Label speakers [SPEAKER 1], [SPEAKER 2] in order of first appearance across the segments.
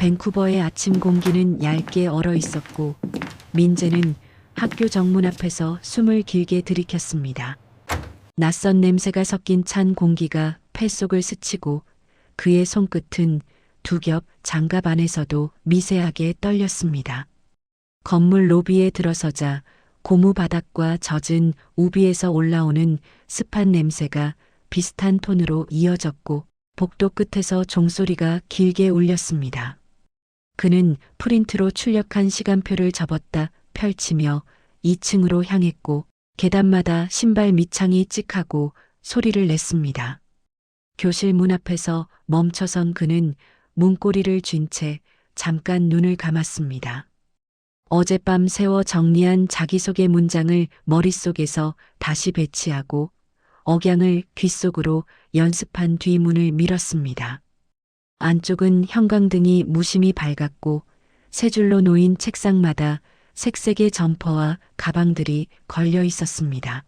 [SPEAKER 1] 밴쿠버의 아침 공기는 얇게 얼어 있었고 민재는 학교 정문 앞에서 숨을 길게 들이켰습니다. 낯선 냄새가 섞인 찬 공기가 폐 속을 스치고 그의 손끝은 두 겹 장갑 안에서도 미세하게 떨렸습니다. 건물 로비에 들어서자 고무 바닥과 젖은 우비에서 올라오는 습한 냄새가 비슷한 톤으로 이어졌고 복도 끝에서 종소리가 길게 울렸습니다. 그는 프린트로 출력한 시간표를 접었다 펼치며 2층으로 향했고 계단마다 신발 밑창이 찍하고 소리를 냈습니다. 교실 문 앞에서 멈춰선 그는 문고리를 쥔 채 잠깐 눈을 감았습니다. 어젯밤 세워 정리한 자기소개 문장을 머릿속에서 다시 배치하고 억양을 귓속으로 연습한 뒤 문을 밀었습니다. 안쪽은 형광등이 무심히 밝았고 세 줄로 놓인 책상마다 색색의 점퍼와 가방들이 걸려 있었습니다.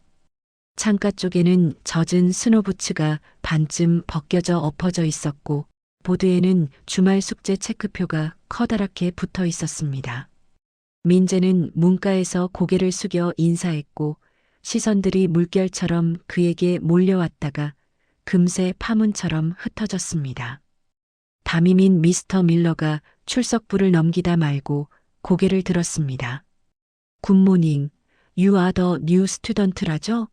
[SPEAKER 1] 창가 쪽에는 젖은 스노부츠가 반쯤 벗겨져 엎어져 있었고 보드에는 주말 숙제 체크표가 커다랗게 붙어 있었습니다. 민재는 문가에서 고개를 숙여 인사했고 시선들이 물결처럼 그에게 몰려왔다가 금세 파문처럼 흩어졌습니다. 담임인 미스터 밀러가 출석부를 넘기다 말고 고개를 들었습니다. 굿모닝, you are the new student라죠?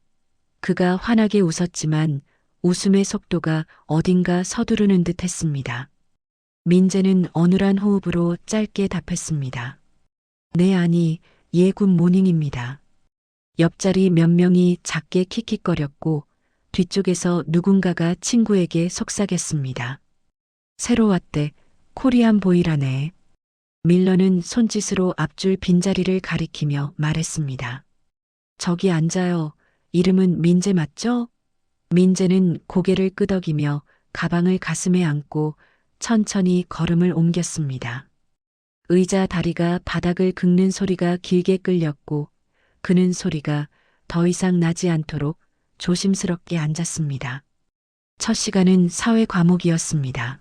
[SPEAKER 1] 그가 환하게 웃었지만 웃음의 속도가 어딘가 서두르는 듯 했습니다. 민재는 어눌한 호흡으로 짧게 답했습니다. 네, 아니, 예, 굿모닝입니다. 옆자리 몇 명이 작게 킥킥거렸고 뒤쪽에서 누군가가 친구에게 속삭였습니다. 새로 왔대. 코리안 보이라네. 밀러는 손짓으로 앞줄 빈자리를 가리키며 말했습니다. 저기 앉아요. 이름은 민재 맞죠? 민재는 고개를 끄덕이며 가방을 가슴에 안고 천천히 걸음을 옮겼습니다. 의자 다리가 바닥을 긁는 소리가 길게 끌렸고 그는 소리가 더 이상 나지 않도록 조심스럽게 앉았습니다. 첫 시간은 사회 과목이었습니다.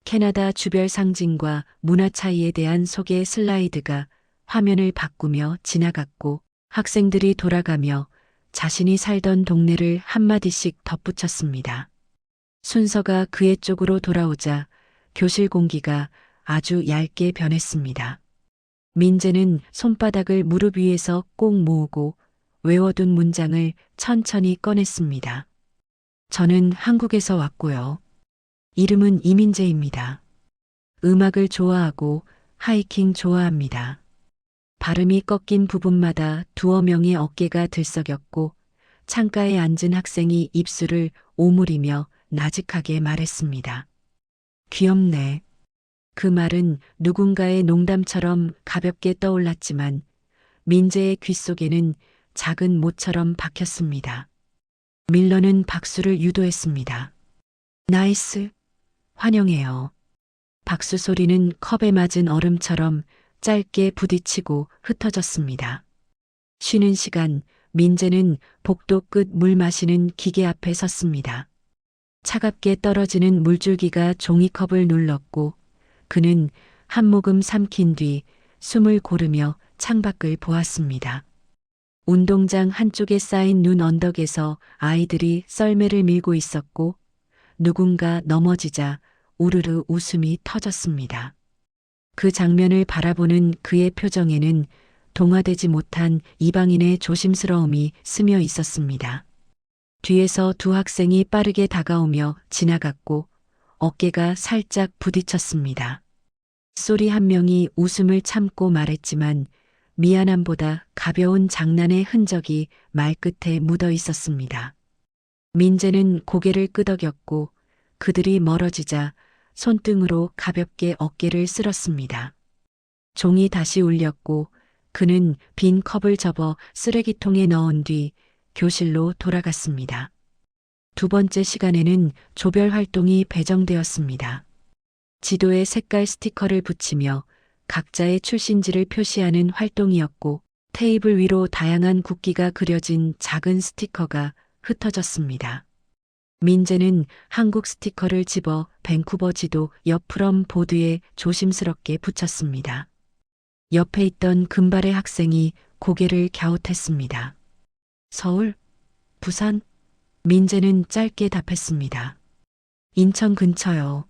[SPEAKER 1] 캐나다 주별 상징과 문화 차이에 대한 소개 슬라이드가 화면을 바꾸며 지나갔고 학생들이 돌아가며 자신이 살던 동네를 한마디씩 덧붙였습니다. 순서가 그의 쪽으로 돌아오자 교실 공기가 아주 얇게 변했습니다. 민재는 손바닥을 무릎 위에서 꼭 모으고 외워둔 문장을 천천히 꺼냈습니다. 저는 한국에서 왔고요. 이름은 이민재입니다. 음악을 좋아하고 하이킹 좋아합니다. 발음이 꺾인 부분마다 두어 명의 어깨가 들썩였고 창가에 앉은 학생이 입술을 오므리며 나직하게 말했습니다. 귀엽네. 그 말은 누군가의 농담처럼 가볍게 떠올랐지만 민재의 귓속에는 작은 모처럼 박혔습니다. 밀러는 박수를 유도했습니다. 나이스. 환영해요. 박수 소리는 컵에 맞은 얼음처럼 짧게 부딪히고 흩어졌습니다. 쉬는 시간, 민재는 복도 끝 물 마시는 기계 앞에 섰습니다. 차갑게 떨어지는 물줄기가 종이컵을 눌렀고 그는 한 모금 삼킨 뒤 숨을 고르며 창밖을 보았습니다. 운동장 한쪽에 쌓인 눈 언덕에서 아이들이 썰매를 밀고 있었고 누군가 넘어지자 우르르 웃음이 터졌습니다. 그 장면을 바라보는 그의 표정에는 동화되지 못한 이방인의 조심스러움이 스며 있었습니다. 뒤에서 두 학생이 빠르게 다가오며 지나갔고 어깨가 살짝 부딪혔습니다. 소리 한 명이 웃음을 참고 말했지만 미안함보다 가벼운 장난의 흔적이 말끝에 묻어 있었습니다. 민재는 고개를 끄덕였고 그들이 멀어지자 손등으로 가볍게 어깨를 쓸었습니다. 종이 다시 울렸고 그는 빈 컵을 접어 쓰레기통에 넣은 뒤 교실로 돌아갔습니다. 두 번째 시간에는 조별 활동이 배정되었습니다. 지도에 색깔 스티커를 붙이며 각자의 출신지를 표시하는 활동이었고 테이블 위로 다양한 국기가 그려진 작은 스티커가 흩어졌습니다. 민재는 한국 스티커를 집어 밴쿠버 지도 옆 프롬 보드에 조심스럽게 붙였습니다. 옆에 있던 금발의 학생이 고개를 갸웃했습니다. 서울? 부산? 민재는 짧게 답했습니다. 인천 근처요.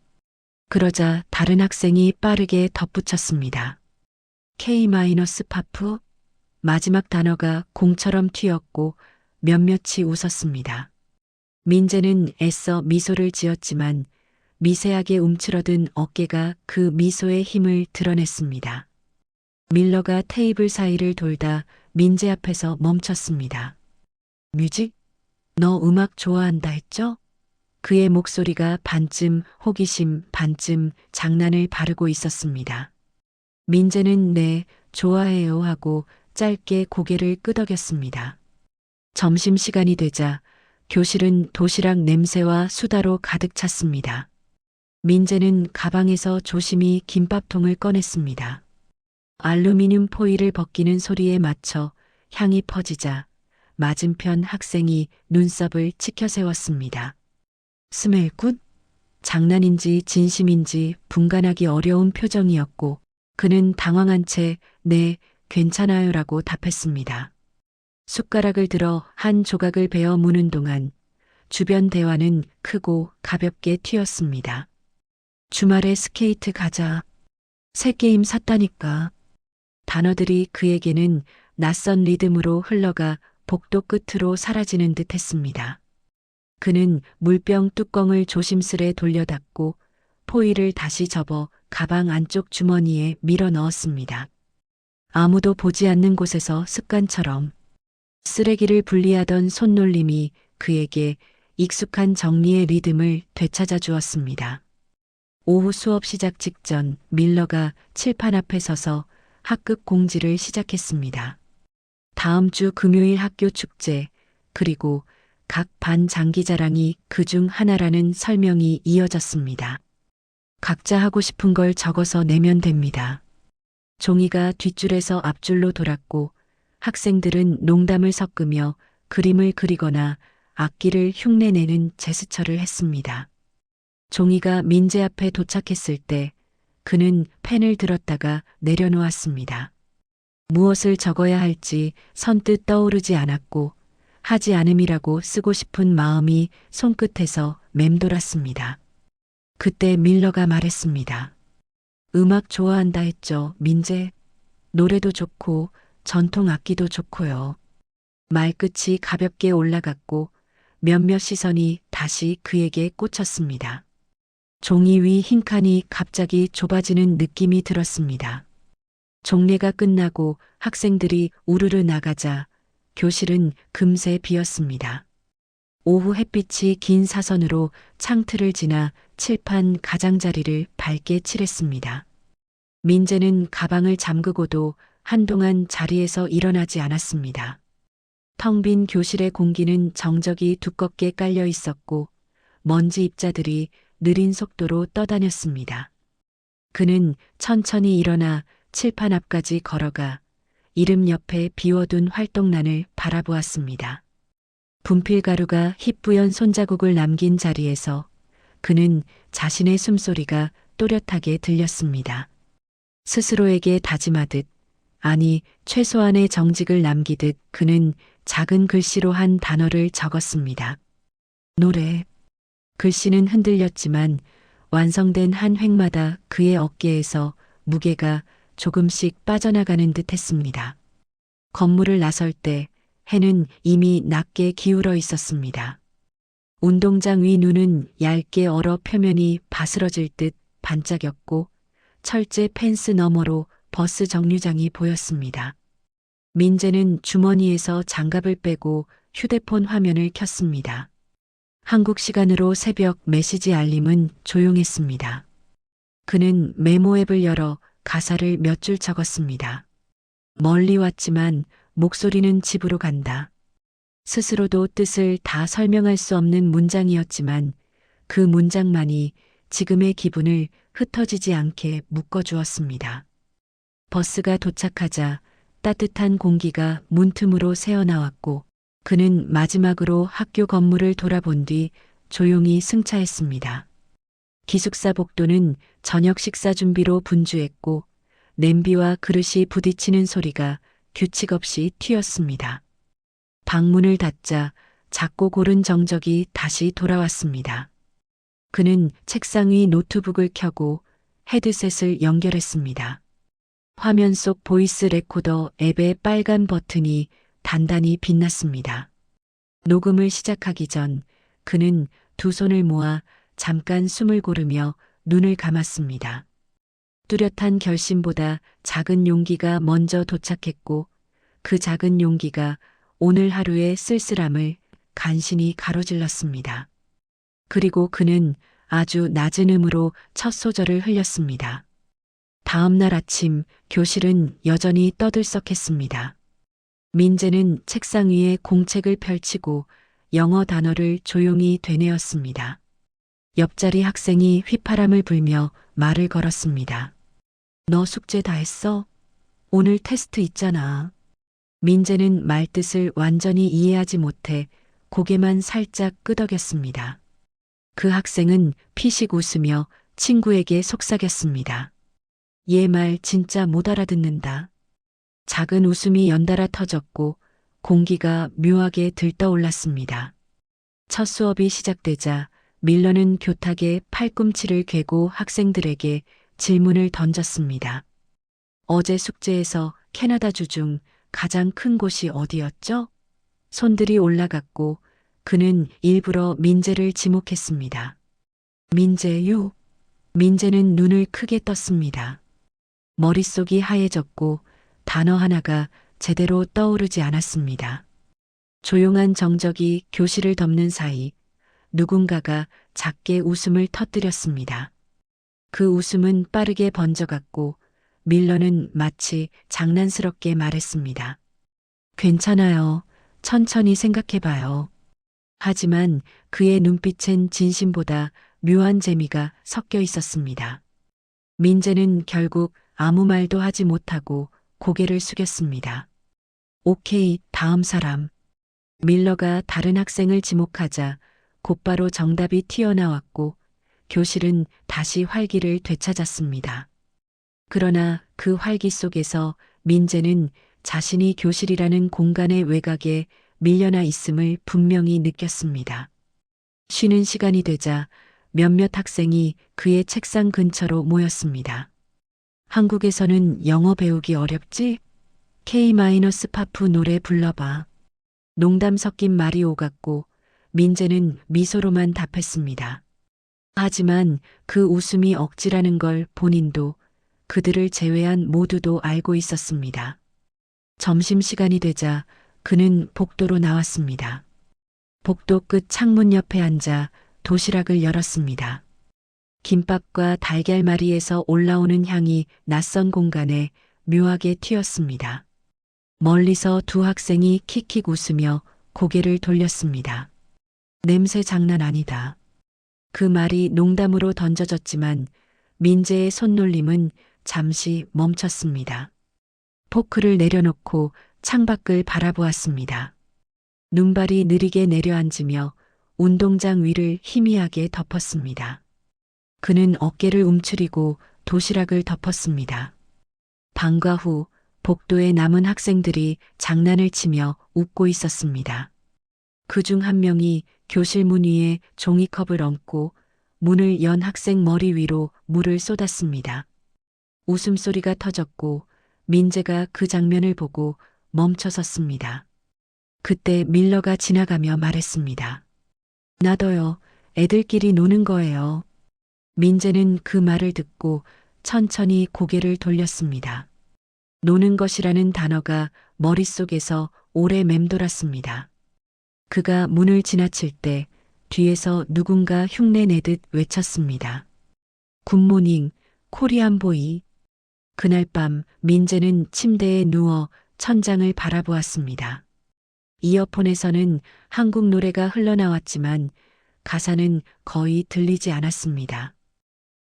[SPEAKER 1] 그러자 다른 학생이 빠르게 덧붙였습니다. K-파프? 마지막 단어가 공처럼 튀었고 몇몇이 웃었습니다. 민재는 애써 미소를 지었지만 미세하게 움츠러든 어깨가 그 미소의 힘을 드러냈습니다. 밀러가 테이블 사이를 돌다 민재 앞에서 멈췄습니다. 뮤직? 너 음악 좋아한다 했죠? 그의 목소리가 반쯤 호기심, 반쯤 장난을 바르고 있었습니다. 민재는 네, 좋아해요 하고 짧게 고개를 끄덕였습니다. 점심시간이 되자 교실은 도시락 냄새와 수다로 가득 찼습니다. 민재는 가방에서 조심히 김밥통을 꺼냈습니다. 알루미늄 포일을 벗기는 소리에 맞춰 향이 퍼지자 맞은편 학생이 눈썹을 치켜세웠습니다. 스멜 굿? 장난인지 진심인지 분간하기 어려운 표정이었고 그는 당황한 채 네, 괜찮아요라고 답했습니다. 숟가락을 들어 한 조각을 베어 무는 동안 주변 대화는 크고 가볍게 튀었습니다. 주말에 스케이트 가자. 새 게임 샀다니까. 단어들이 그에게는 낯선 리듬으로 흘러가 복도 끝으로 사라지는 듯 했습니다. 그는 물병 뚜껑을 조심스레 돌려닫고 포일을 다시 접어 가방 안쪽 주머니에 밀어 넣었습니다. 아무도 보지 않는 곳에서 습관처럼 쓰레기를 분리하던 손놀림이 그에게 익숙한 정리의 리듬을 되찾아 주었습니다. 오후 수업 시작 직전 밀러가 칠판 앞에 서서 학급 공지를 시작했습니다. 다음 주 금요일 학교 축제, 그리고 각 반 장기자랑이 그중 하나라는 설명이 이어졌습니다. 각자 하고 싶은 걸 적어서 내면 됩니다. 종이가 뒷줄에서 앞줄로 돌았고 학생들은 농담을 섞으며 그림을 그리거나 악기를 흉내내는 제스처를 했습니다. 종이가 민재 앞에 도착했을 때 그는 펜을 들었다가 내려놓았습니다. 무엇을 적어야 할지 선뜻 떠오르지 않았고 하지 않음이라고 쓰고 싶은 마음이 손끝에서 맴돌았습니다. 그때 밀러가 말했습니다. 음악 좋아한다 했죠, 민재? 노래도 좋고 전통 악기도 좋고요. 말끝이 가볍게 올라갔고 몇몇 시선이 다시 그에게 꽂혔습니다. 종이 위 흰 칸이 갑자기 좁아지는 느낌이 들었습니다. 종례가 끝나고 학생들이 우르르 나가자 교실은 금세 비었습니다. 오후 햇빛이 긴 사선으로 창틀을 지나 칠판 가장자리를 밝게 칠했습니다. 민재는 가방을 잠그고도 한동안 자리에서 일어나지 않았습니다. 텅 빈 교실의 공기는 정적이 두껍게 깔려 있었고 먼지 입자들이 느린 속도로 떠다녔습니다. 그는 천천히 일어나 칠판 앞까지 걸어가 이름 옆에 비워둔 활동란을 바라보았습니다. 분필가루가 희뿌연 손자국을 남긴 자리에서 그는 자신의 숨소리가 또렷하게 들렸습니다. 스스로에게 다짐하듯, 아니 최소한의 정직을 남기듯 그는 작은 글씨로 한 단어를 적었습니다. 노래. 글씨는 흔들렸지만 완성된 한 획마다 그의 어깨에서 무게가 조금씩 빠져나가는 듯 했습니다. 건물을 나설 때 해는 이미 낮게 기울어 있었습니다. 운동장 위 눈은 얇게 얼어 표면이 바스러질 듯 반짝였고 철제 펜스 너머로 버스 정류장이 보였습니다. 민재는 주머니에서 장갑을 빼고 휴대폰 화면을 켰습니다. 한국 시간으로 새벽 메시지 알림은 조용했습니다. 그는 메모 앱을 열어 가사를 몇 줄 적었습니다. 멀리 왔지만 목소리는 집으로 간다. 스스로도 뜻을 다 설명할 수 없는 문장이었지만 그 문장만이 지금의 기분을 흩어지지 않게 묶어주었습니다. 버스가 도착하자 따뜻한 공기가 문틈으로 새어나왔고 그는 마지막으로 학교 건물을 돌아본 뒤 조용히 승차했습니다. 기숙사 복도는 저녁 식사 준비로 분주했고 냄비와 그릇이 부딪히는 소리가 규칙 없이 튀었습니다. 방문을 닫자 작고 고른 정적이 다시 돌아왔습니다. 그는 책상 위 노트북을 켜고 헤드셋을 연결했습니다. 화면 속 보이스 레코더 앱의 빨간 버튼이 단단히 빛났습니다. 녹음을 시작하기 전 그는 두 손을 모아 잠깐 숨을 고르며 눈을 감았습니다. 뚜렷한 결심보다 작은 용기가 먼저 도착했고 그 작은 용기가 오늘 하루의 쓸쓸함을 간신히 가로질렀습니다. 그리고 그는 아주 낮은 음으로 첫 소절을 흘렸습니다. 다음 날 아침 교실은 여전히 떠들썩했습니다. 민재는 책상 위에 공책을 펼치고 영어 단어를 조용히 되뇌었습니다. 옆자리 학생이 휘파람을 불며 말을 걸었습니다. 너 숙제 다 했어? 오늘 테스트 있잖아. 민재는 말뜻을 완전히 이해하지 못해 고개만 살짝 끄덕였습니다. 그 학생은 피식 웃으며 친구에게 속삭였습니다. 얘 말 진짜 못 알아듣는다. 작은 웃음이 연달아 터졌고 공기가 묘하게 들떠올랐습니다. 첫 수업이 시작되자 밀러는 교탁에 팔꿈치를 괴고 학생들에게 질문을 던졌습니다. 어제 숙제에서 캐나다주 중 가장 큰 곳이 어디였죠? 손들이 올라갔고 그는 일부러 민재를 지목했습니다. 민재유? 민재는 눈을 크게 떴습니다. 머릿속이 하얘졌고 단어 하나가 제대로 떠오르지 않았습니다. 조용한 정적이 교실을 덮는 사이 누군가가 작게 웃음을 터뜨렸습니다. 그 웃음은 빠르게 번져갔고 밀러는 마치 장난스럽게 말했습니다. 괜찮아요. 천천히 생각해봐요. 하지만 그의 눈빛엔 진심보다 묘한 재미가 섞여 있었습니다. 민재는 결국 아무 말도 하지 못하고 고개를 숙였습니다. 오케이, 다음 사람. 밀러가 다른 학생을 지목하자 곧바로 정답이 튀어나왔고 교실은 다시 활기를 되찾았습니다. 그러나 그 활기 속에서 민재는 자신이 교실이라는 공간의 외곽에 밀려나 있음을 분명히 느꼈습니다. 쉬는 시간이 되자 몇몇 학생이 그의 책상 근처로 모였습니다. 한국에서는 영어 배우기 어렵지? K-파프 노래 불러봐. 농담 섞인 말이 오갔고 민재는 미소로만 답했습니다. 하지만 그 웃음이 억지라는 걸 본인도 그들을 제외한 모두도 알고 있었습니다. 점심시간이 되자 그는 복도로 나왔습니다. 복도 끝 창문 옆에 앉아 도시락을 열었습니다. 김밥과 달걀말이에서 올라오는 향이 낯선 공간에 묘하게 튀었습니다. 멀리서 두 학생이 킥킥 웃으며 고개를 돌렸습니다. 냄새 장난 아니다. 그 말이 농담으로 던져졌지만 민재의 손놀림은 잠시 멈췄습니다. 포크를 내려놓고 창밖을 바라보았습니다. 눈발이 느리게 내려앉으며 운동장 위를 희미하게 덮었습니다. 그는 어깨를 움츠리고 도시락을 덮었습니다. 방과 후 복도에 남은 학생들이 장난을 치며 웃고 있었습니다. 그중 한 명이 교실 문 위에 종이컵을 얹고 문을 연 학생 머리 위로 물을 쏟았습니다. 웃음소리가 터졌고 민재가 그 장면을 보고 멈춰섰습니다. 그때 밀러가 지나가며 말했습니다. 나도요. 애들끼리 노는 거예요. 민재는 그 말을 듣고 천천히 고개를 돌렸습니다. 노는 것이라는 단어가 머릿속에서 오래 맴돌았습니다. 그가 문을 지나칠 때 뒤에서 누군가 흉내내듯 외쳤습니다. 굿모닝, 코리안 보이. 그날 밤 민재는 침대에 누워 천장을 바라보았습니다. 이어폰에서는 한국 노래가 흘러나왔지만 가사는 거의 들리지 않았습니다.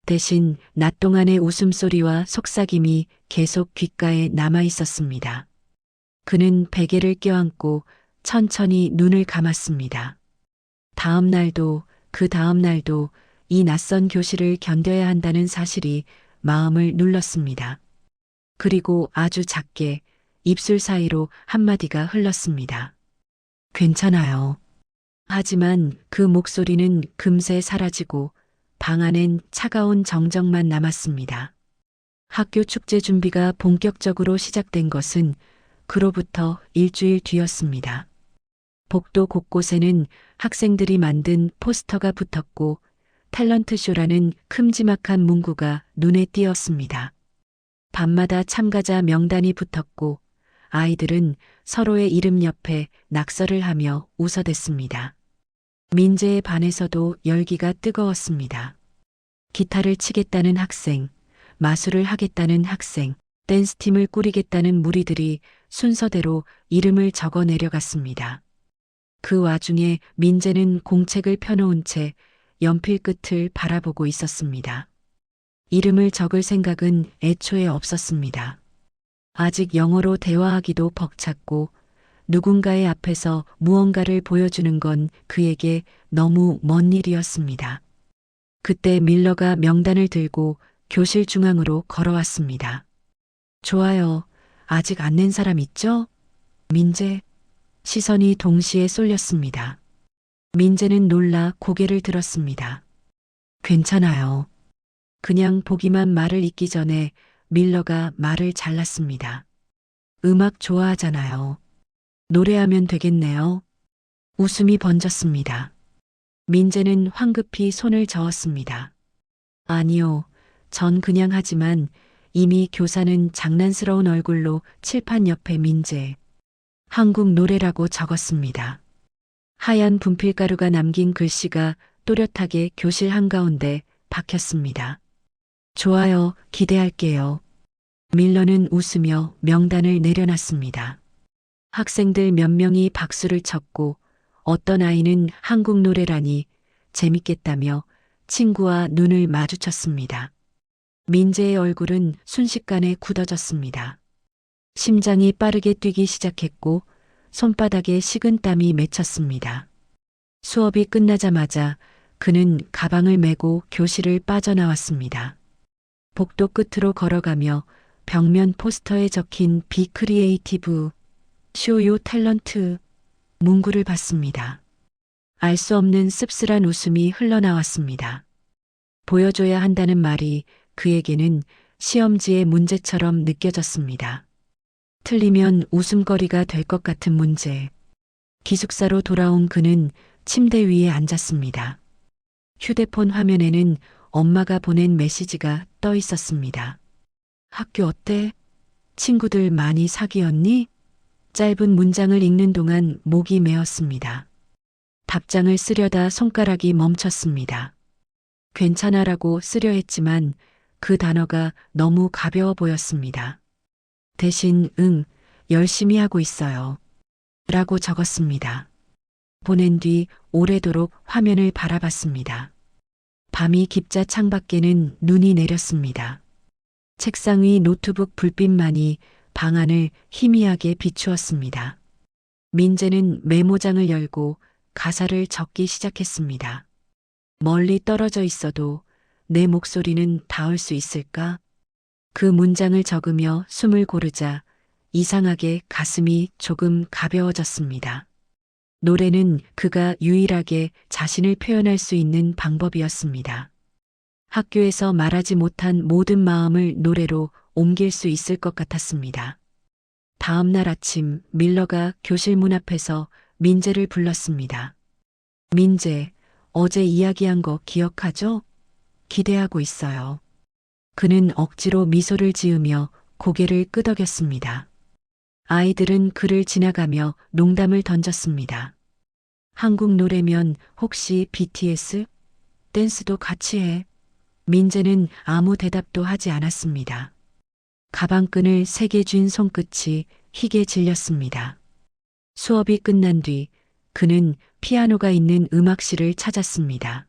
[SPEAKER 1] 대신 낮 동안의 웃음소리와 속삭임이 계속 귓가에 남아 있었습니다. 그는 베개를 껴안고 천천히 눈을 감았습니다. 다음 날도 그 다음 날도 이 낯선 교실을 견뎌야 한다는 사실이 마음을 눌렀습니다. 그리고 아주 작게 입술 사이로 한마디가 흘렀습니다. 괜찮아요. 하지만 그 목소리는 금세 사라지고 방 안엔 차가운 정적만 남았습니다. 학교 축제 준비가 본격적으로 시작된 것은 그로부터 일주일 뒤였습니다. 복도 곳곳에는 학생들이 만든 포스터가 붙었고 탤런트쇼라는 큼지막한 문구가 눈에 띄었습니다. 밤마다 참가자 명단이 붙었고 아이들은 서로의 이름 옆에 낙서를 하며 웃어댔습니다. 민재의 반에서도 열기가 뜨거웠습니다. 기타를 치겠다는 학생, 마술을 하겠다는 학생, 댄스팀을 꾸리겠다는 무리들이 순서대로 이름을 적어 내려갔습니다. 그 와중에 민재는 공책을 펴놓은 채 연필 끝을 바라보고 있었습니다. 이름을 적을 생각은 애초에 없었습니다. 아직 영어로 대화하기도 벅찼고 누군가의 앞에서 무언가를 보여주는 건 그에게 너무 먼 일이었습니다. 그때 밀러가 명단을 들고 교실 중앙으로 걸어왔습니다. 좋아요. 아직 안 낸 사람 있죠? 민재. 시선이 동시에 쏠렸습니다. 민재는 놀라 고개를 들었습니다. 괜찮아요. 그냥 보기만 말을 잇기 전에 밀러가 말을 잘랐습니다. 음악 좋아하잖아요. 노래하면 되겠네요. 웃음이 번졌습니다. 민재는 황급히 손을 저었습니다. 아니요. 전 그냥 하지만 이미 교사는 장난스러운 얼굴로 칠판 옆에 민재. 한국 노래라고 적었습니다. 하얀 분필가루가 남긴 글씨가 또렷하게 교실 한가운데 박혔습니다. 좋아요. 기대할게요. 밀러는 웃으며 명단을 내려놨습니다. 학생들 몇 명이 박수를 쳤고 어떤 아이는 한국 노래라니 재밌겠다며 친구와 눈을 마주쳤습니다. 민재의 얼굴은 순식간에 굳어졌습니다. 심장이 빠르게 뛰기 시작했고 손바닥에 식은땀이 맺혔습니다. 수업이 끝나자마자 그는 가방을 메고 교실을 빠져나왔습니다. 복도 끝으로 걸어가며 벽면 포스터에 적힌 비 크리에이티브, 쇼요 탤런트 문구를 봤습니다. 알 수 없는 씁쓸한 웃음이 흘러나왔습니다. 보여줘야 한다는 말이 그에게는 시험지의 문제처럼 느껴졌습니다. 틀리면 웃음거리가 될 것 같은 문제. 기숙사로 돌아온 그는 침대 위에 앉았습니다. 휴대폰 화면에는 엄마가 보낸 메시지가 떠 있었습니다. 학교 어때? 친구들 많이 사귀었니? 짧은 문장을 읽는 동안 목이 메었습니다. 답장을 쓰려다 손가락이 멈췄습니다. 괜찮아라고 쓰려 했지만 그 단어가 너무 가벼워 보였습니다. 대신 열심히 하고 있어요. 라고 적었습니다. 보낸 뒤 오래도록 화면을 바라봤습니다. 밤이 깊자 창밖에는 눈이 내렸습니다. 책상 위 노트북 불빛만이 방 안을 희미하게 비추었습니다. 민재는 메모장을 열고 가사를 적기 시작했습니다. 멀리 떨어져 있어도 내 목소리는 닿을 수 있을까? 그 문장을 적으며 숨을 고르자 이상하게 가슴이 조금 가벼워졌습니다. 노래는 그가 유일하게 자신을 표현할 수 있는 방법이었습니다. 학교에서 말하지 못한 모든 마음을 노래로 옮길 수 있을 것 같았습니다. 다음 날 아침 밀러가 교실 문 앞에서 민재를 불렀습니다. 민재, 어제 이야기한 거 기억하죠? 기대하고 있어요. 그는 억지로 미소를 지으며 고개를 끄덕였습니다. 아이들은 그를 지나가며 농담을 던졌습니다. 한국 노래면 혹시 BTS? 댄스도 같이 해. 민재는 아무 대답도 하지 않았습니다. 가방끈을 세게 쥔 손끝이 희게 질렸습니다. 수업이 끝난 뒤 그는 피아노가 있는 음악실을 찾았습니다.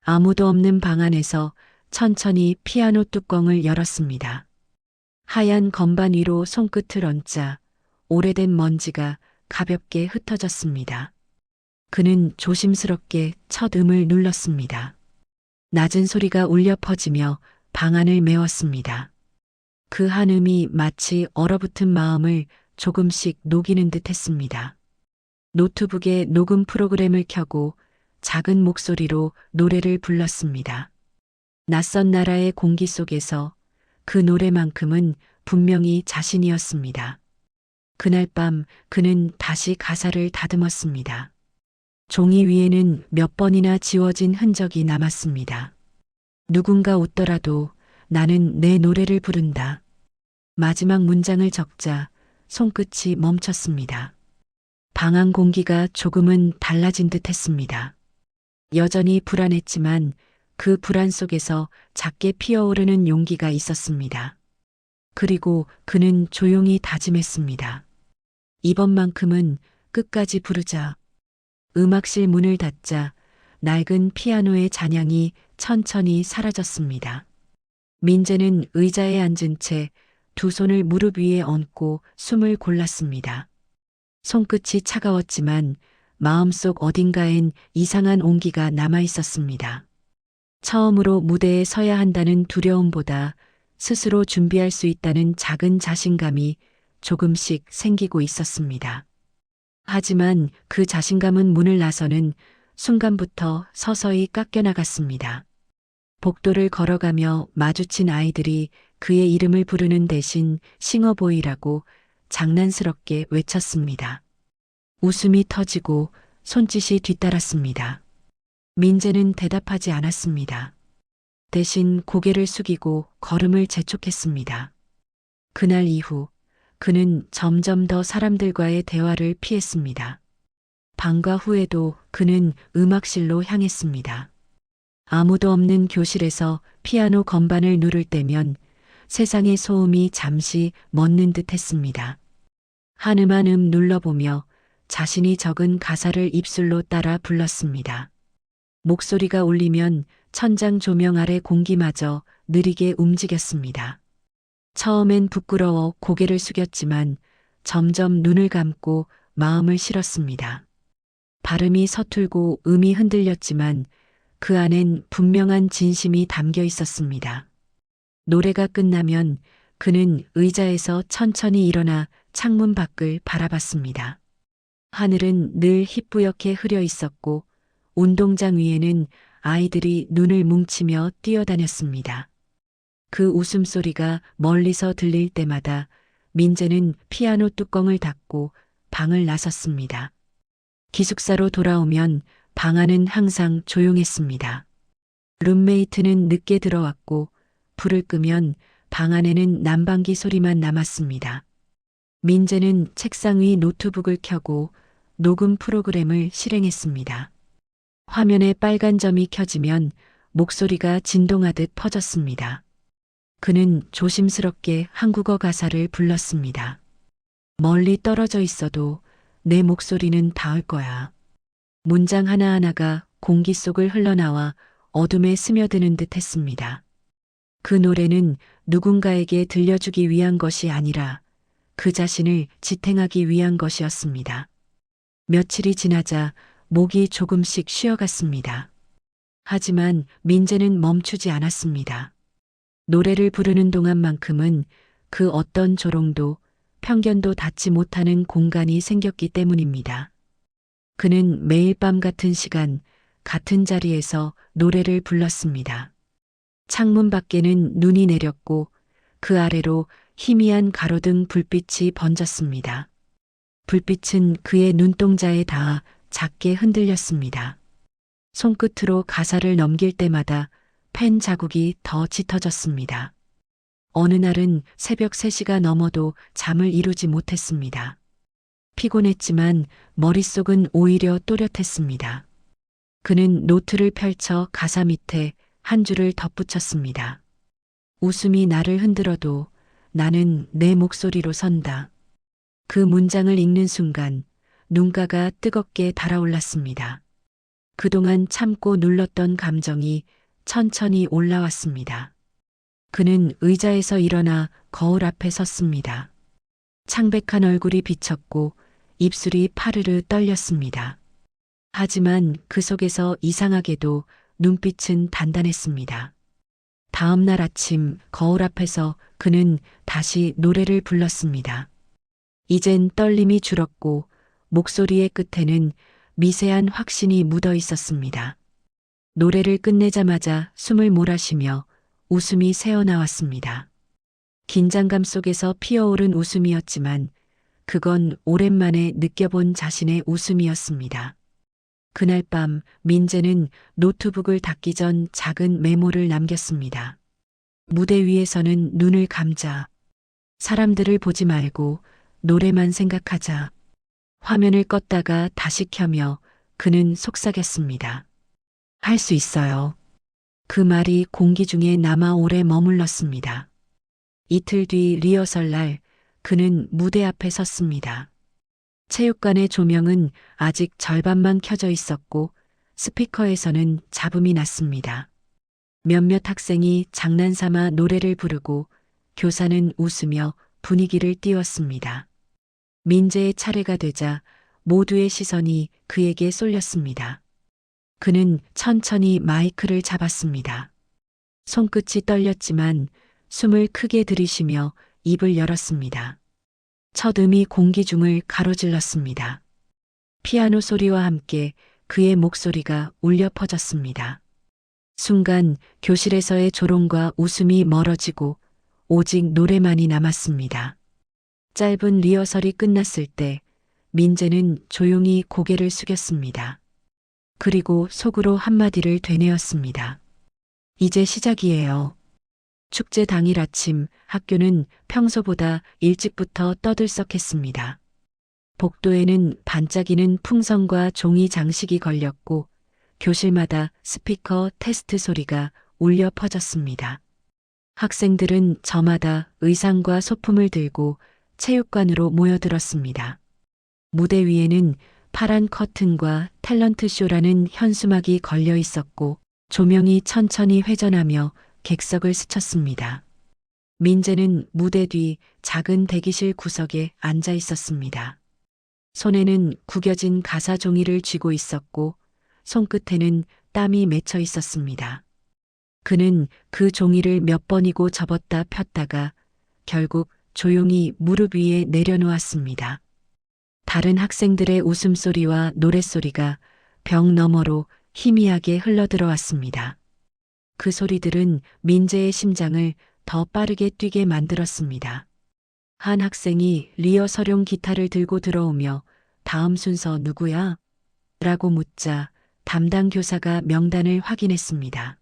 [SPEAKER 1] 아무도 없는 방 안에서 천천히 피아노 뚜껑을 열었습니다. 하얀 건반 위로 손끝을 얹자 오래된 먼지가 가볍게 흩어졌습니다. 그는 조심스럽게 첫 음을 눌렀습니다. 낮은 소리가 울려 퍼지며 방 안을 메웠습니다. 그 한 음이 마치 얼어붙은 마음을 조금씩 녹이는 듯 했습니다. 노트북에 녹음 프로그램을 켜고 작은 목소리로 노래를 불렀습니다. 낯선 나라의 공기 속에서 그 노래만큼은 분명히 자신이었습니다. 그날 밤 그는 다시 가사를 다듬었습니다. 종이 위에는 몇 번이나 지워진 흔적이 남았습니다. 누군가 웃더라도 나는 내 노래를 부른다. 마지막 문장을 적자 손끝이 멈췄습니다. 방 안 공기가 조금은 달라진 듯 했습니다. 여전히 불안했지만 그 불안 속에서 작게 피어오르는 용기가 있었습니다. 그리고 그는 조용히 다짐했습니다. 이번만큼은 끝까지 부르자. 음악실 문을 닫자 낡은 피아노의 잔향이 천천히 사라졌습니다. 민재는 의자에 앉은 채 두 손을 무릎 위에 얹고 숨을 골랐습니다. 손끝이 차가웠지만 마음속 어딘가엔 이상한 온기가 남아 있었습니다. 처음으로 무대에 서야 한다는 두려움보다 스스로 준비할 수 있다는 작은 자신감이 조금씩 생기고 있었습니다. 하지만 그 자신감은 문을 나서는 순간부터 서서히 깎여나갔습니다. 복도를 걸어가며 마주친 아이들이 그의 이름을 부르는 대신 싱어보이라고 장난스럽게 외쳤습니다. 웃음이 터지고 손짓이 뒤따랐습니다. 민재는 대답하지 않았습니다. 대신 고개를 숙이고 걸음을 재촉했습니다. 그날 이후 그는 점점 더 사람들과의 대화를 피했습니다. 방과 후에도 그는 음악실로 향했습니다. 아무도 없는 교실에서 피아노 건반을 누를 때면 세상의 소음이 잠시 멎는 듯 했습니다. 한 음 한 음 눌러보며 자신이 적은 가사를 입술로 따라 불렀습니다. 목소리가 울리면 천장 조명 아래 공기마저 느리게 움직였습니다. 처음엔 부끄러워 고개를 숙였지만 점점 눈을 감고 마음을 실었습니다. 발음이 서툴고 음이 흔들렸지만 그 안엔 분명한 진심이 담겨 있었습니다. 노래가 끝나면 그는 의자에서 천천히 일어나 창문 밖을 바라봤습니다. 하늘은 늘 희뿌옇게 흐려 있었고 운동장 위에는 아이들이 눈을 뭉치며 뛰어다녔습니다. 그 웃음소리가 멀리서 들릴 때마다 민재는 피아노 뚜껑을 닫고 방을 나섰습니다. 기숙사로 돌아오면 방 안은 항상 조용했습니다. 룸메이트는 늦게 들어왔고 불을 끄면 방 안에는 난방기 소리만 남았습니다. 민재는 책상 위 노트북을 켜고 녹음 프로그램을 실행했습니다. 화면에 빨간 점이 켜지면 목소리가 진동하듯 퍼졌습니다. 그는 조심스럽게 한국어 가사를 불렀습니다. 멀리 떨어져 있어도 내 목소리는 닿을 거야. 문장 하나하나가 공기 속을 흘러나와 어둠에 스며드는 듯 했습니다. 그 노래는 누군가에게 들려주기 위한 것이 아니라 그 자신을 지탱하기 위한 것이었습니다. 며칠이 지나자 목이 조금씩 쉬어갔습니다. 하지만 민재는 멈추지 않았습니다. 노래를 부르는 동안만큼은 그 어떤 조롱도 편견도 닿지 못하는 공간이 생겼기 때문입니다. 그는 매일 밤 같은 시간, 같은 자리에서 노래를 불렀습니다. 창문 밖에는 눈이 내렸고 그 아래로 희미한 가로등 불빛이 번졌습니다. 불빛은 그의 눈동자에 닿아 작게 흔들렸습니다. 손끝으로 가사를 넘길 때마다 펜 자국이 더 짙어졌습니다. 어느 날은 새벽 3시가 넘어도 잠을 이루지 못했습니다. 피곤했지만 머릿속은 오히려 또렷했습니다. 그는 노트를 펼쳐 가사 밑에 한 줄을 덧붙였습니다. 웃음이 나를 흔들어도 나는 내 목소리로 선다. 그 문장을 읽는 순간 눈가가 뜨겁게 달아올랐습니다. 그동안 참고 눌렀던 감정이 천천히 올라왔습니다. 그는 의자에서 일어나 거울 앞에 섰습니다. 창백한 얼굴이 비쳤고 입술이 파르르 떨렸습니다. 하지만 그 속에서 이상하게도 눈빛은 단단했습니다. 다음 날 아침 거울 앞에서 그는 다시 노래를 불렀습니다. 이젠 떨림이 줄었고 목소리의 끝에는 미세한 확신이 묻어 있었습니다. 노래를 끝내자마자 숨을 몰아쉬며 웃음이 새어나왔습니다. 긴장감 속에서 피어오른 웃음이었지만 그건 오랜만에 느껴본 자신의 웃음이었습니다. 그날 밤 민재는 노트북을 닫기 전 작은 메모를 남겼습니다. 무대 위에서는 눈을 감자. 사람들을 보지 말고 노래만 생각하자. 화면을 껐다가 다시 켜며 그는 속삭였습니다. 할 수 있어요. 그 말이 공기 중에 남아 오래 머물렀습니다. 이틀 뒤 리허설 날 그는 무대 앞에 섰습니다. 체육관의 조명은 아직 절반만 켜져 있었고 스피커에서는 잡음이 났습니다. 몇몇 학생이 장난삼아 노래를 부르고 교사는 웃으며 분위기를 띄웠습니다. 민재의 차례가 되자 모두의 시선이 그에게 쏠렸습니다. 그는 천천히 마이크를 잡았습니다. 손끝이 떨렸지만 숨을 크게 들이쉬며 입을 열었습니다. 첫 음이 공기 중을 가로질렀습니다. 피아노 소리와 함께 그의 목소리가 울려 퍼졌습니다. 순간 교실에서의 조롱과 웃음이 멀어지고 오직 노래만이 남았습니다. 짧은 리허설이 끝났을 때 민재는 조용히 고개를 숙였습니다. 그리고 속으로 한마디를 되뇌었습니다. 이제 시작이에요. 축제 당일 아침 학교는 평소보다 일찍부터 떠들썩했습니다. 복도에는 반짝이는 풍선과 종이 장식이 걸렸고 교실마다 스피커 테스트 소리가 울려 퍼졌습니다. 학생들은 저마다 의상과 소품을 들고 체육관으로 모여들었습니다. 무대 위에는 파란 커튼과 탤런트 쇼라는 현수막이 걸려 있었고 조명이 천천히 회전하며 객석을 스쳤습니다. 민재는 무대 뒤 작은 대기실 구석에 앉아 있었습니다. 손에는 구겨진 가사 종이를 쥐고 있었고 손끝에는 땀이 맺혀 있었습니다. 그는 그 종이를 몇 번이고 접었다 폈다가 결국 조용히 무릎 위에 내려놓았습니다. 다른 학생들의 웃음소리와 노랫소리가 벽 너머로 희미하게 흘러들어왔습니다. 그 소리들은 민재의 심장을 더 빠르게 뛰게 만들었습니다. 한 학생이 리허설용 기타를 들고 들어오며 다음 순서 누구야? 라고 묻자 담당 교사가 명단을 확인했습니다.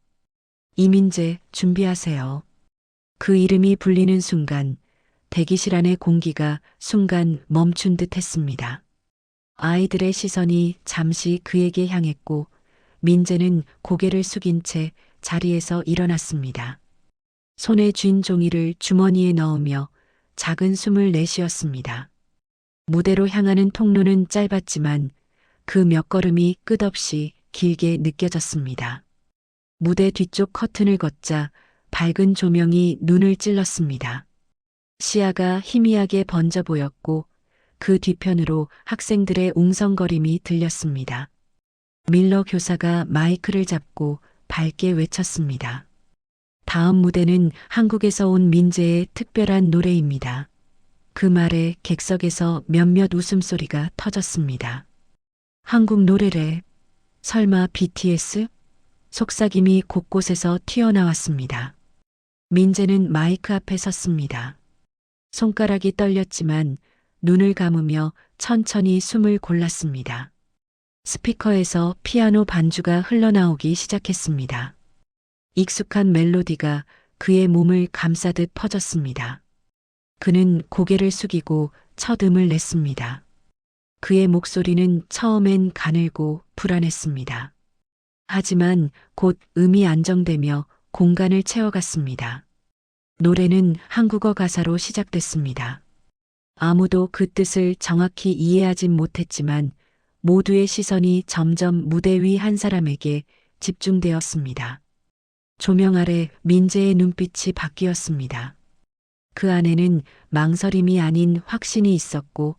[SPEAKER 1] 이민재 준비하세요. 그 이름이 불리는 순간 대기실 안의 공기가 순간 멈춘 듯 했습니다. 아이들의 시선이 잠시 그에게 향했고 민재는 고개를 숙인 채 자리에서 일어났습니다. 손에 쥔 종이를 주머니에 넣으며 작은 숨을 내쉬었습니다. 무대로 향하는 통로는 짧았지만 그 몇 걸음이 끝없이 길게 느껴졌습니다. 무대 뒤쪽 커튼을 걷자 밝은 조명이 눈을 찔렀습니다. 시야가 희미하게 번져 보였고 그 뒤편으로 학생들의 웅성거림이 들렸습니다. 밀러 교사가 마이크를 잡고 밝게 외쳤습니다. 다음 무대는 한국에서 온 민재의 특별한 노래입니다. 그 말에 객석에서 몇몇 웃음소리가 터졌습니다. 한국 노래래. 설마 BTS? 속삭임이 곳곳에서 튀어나왔습니다. 민재는 마이크 앞에 섰습니다. 손가락이 떨렸지만 눈을 감으며 천천히 숨을 골랐습니다. 스피커에서 피아노 반주가 흘러나오기 시작했습니다. 익숙한 멜로디가 그의 몸을 감싸듯 퍼졌습니다. 그는 고개를 숙이고 첫 음을 냈습니다. 그의 목소리는 처음엔 가늘고 불안했습니다. 하지만 곧 음이 안정되며 공간을 채워갔습니다. 노래는 한국어 가사로 시작됐습니다. 아무도 그 뜻을 정확히 이해하진 못했지만 모두의 시선이 점점 무대 위 한 사람에게 집중되었습니다. 조명 아래 민재의 눈빛이 바뀌었습니다. 그 안에는 망설임이 아닌 확신이 있었고